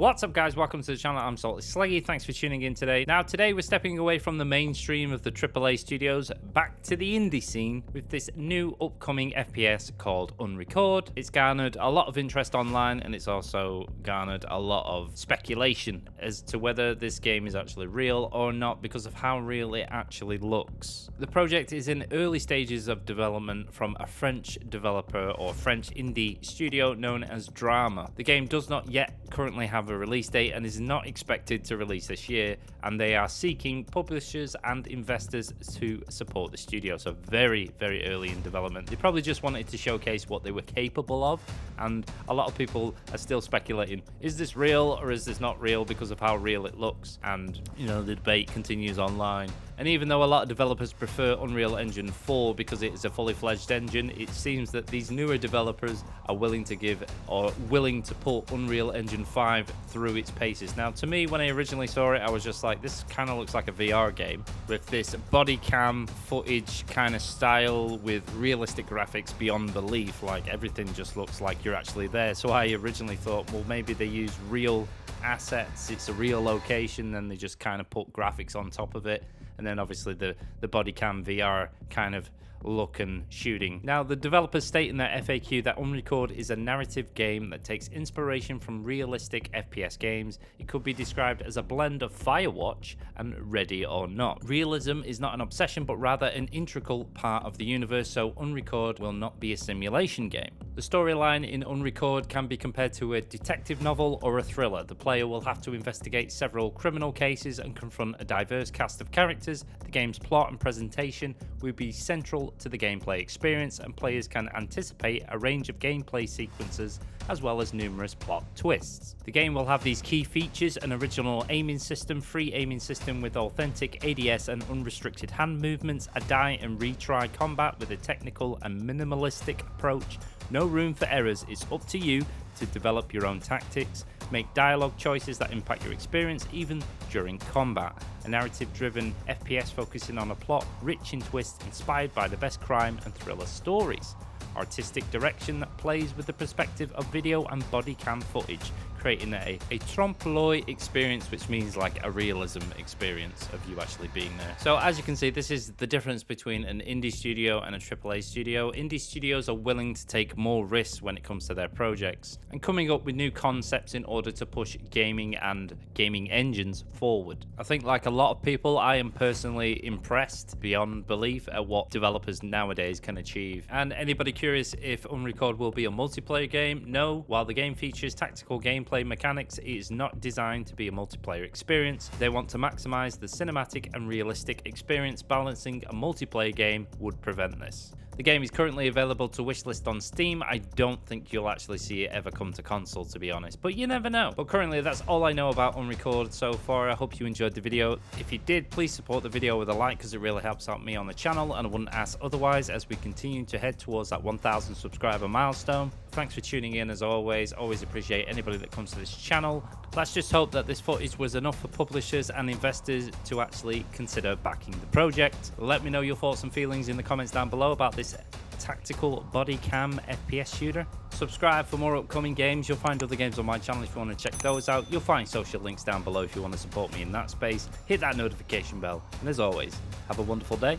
What's up, guys? Welcome to the channel. I'm Salty Sleggy. Thanks for tuning in today. Now, today we're stepping away from the mainstream of the AAA studios back to the indie scene with this new upcoming FPS called Unrecord. It's garnered a lot of interest online, and it's also garnered a lot of speculation as to whether this game is actually real or not because of how real it actually looks. The project is in early stages of development from a French developer or French indie studio known as Drama. The game does not yet currently have a release date and is not expected to release this year, and they are seeking publishers and investors to support the studio. So very early in development. They probably just wanted to showcase what they were capable of, and a lot of people are still speculating, is this real or is this not real because of how real it looks? And you know, the debate continues online. And even though a lot of developers prefer Unreal Engine 4 because it is a fully fledged engine, it seems that these newer developers are willing to put Unreal Engine 5 through its paces. Now, to me, when I originally saw it, I was just like, this kind of looks like a VR game with this body cam footage kind of style with realistic graphics beyond belief. Like, everything just looks like you're actually there. So I originally thought, well, maybe they use real assets, it's a real location, then they just kind of put graphics on top of it. And then obviously the body cam VR kind of look and shooting. Now, the developers state in their FAQ that Unrecord is a narrative game that takes inspiration from realistic FPS games. It could be described as a blend of Firewatch and Ready or Not. Realism is not an obsession, but rather an integral part of the universe, so Unrecord will not be a simulation game. The storyline in Unrecord can be compared to a detective novel or a thriller. The player will have to investigate several criminal cases and confront a diverse cast of characters. The game's plot and presentation will be central to the gameplay experience, and players can anticipate a range of gameplay sequences as well as numerous plot twists. The game will have these key features: an original aiming system, free aiming system with authentic ADS and unrestricted hand movements, a die and retry combat with a technical and minimalistic approach, no room for errors, it's up to you to develop your own tactics, make dialogue choices that impact your experience even during combat. A narrative-driven FPS focusing on a plot rich in twists inspired by the best crime and thriller stories. Artistic direction that plays with the perspective of video and body cam footage, creating a trompe-l'oeil experience, which means like a realism experience of you actually being there. So as you can see, this is the difference between an indie studio and a AAA studio. Indie studios are willing to take more risks when it comes to their projects and coming up with new concepts in order to push gaming and gaming engines forward. I think, like a lot of people, I am personally impressed beyond belief at what developers nowadays can achieve. And anybody curious if Unrecord will be a multiplayer game? No. While the game features tactical gameplay mechanics, it is not designed to be a multiplayer experience. They want to maximize the cinematic and realistic experience. Balancing a multiplayer game would prevent this. The game is currently available to wishlist on Steam. I don't think you'll actually see it ever come to console, to be honest, but you never know. But currently, that's all I know about Unrecord so far. I hope you enjoyed the video. If you did, please support the video with a like, because it really helps out me on the channel, and I wouldn't ask otherwise as we continue to head towards that 1,000 subscriber milestone. Thanks for tuning in as always. Always appreciate anybody that comes to this channel. Let's just hope that this footage was enough for publishers and investors to actually consider backing the project. Let me know your thoughts and feelings in the comments down below about this tactical body cam FPS shooter. Subscribe for more upcoming games. You'll find other games on my channel if you want to check those out. You'll find social links down below if you want to support me in that space. Hit that notification bell, and as always, have a wonderful day.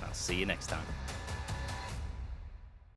I'll see you next time.